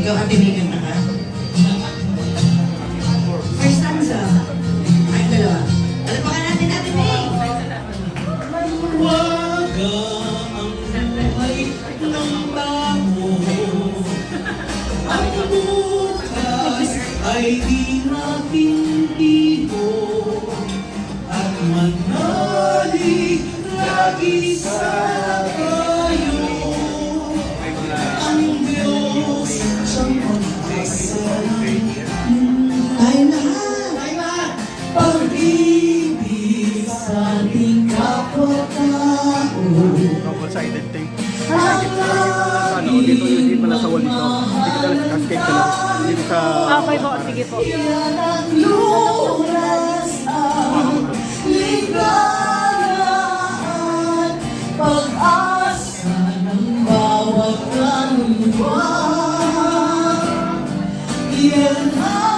Ikaw, Ate Megan, ka? First stanza. Ay, dalawa. Ano pa ka natin, Ate Meg? Waga ang buhay ng tao. Ang bukas ay di natin iho. At manali lagi sa tayo. Ang Diyos siyang magpasalang. Tayo lahat. Pag-ibig sa ating kapwa-tao. Double-sided tape. Ano, dito pa na sa wall dito. Dito ka lang sa cake na lang. Dito sa... Okay po, sige po. Yan ang lunas ang ligayahan, pag-asa ng bawat kaluluwa. Yan ang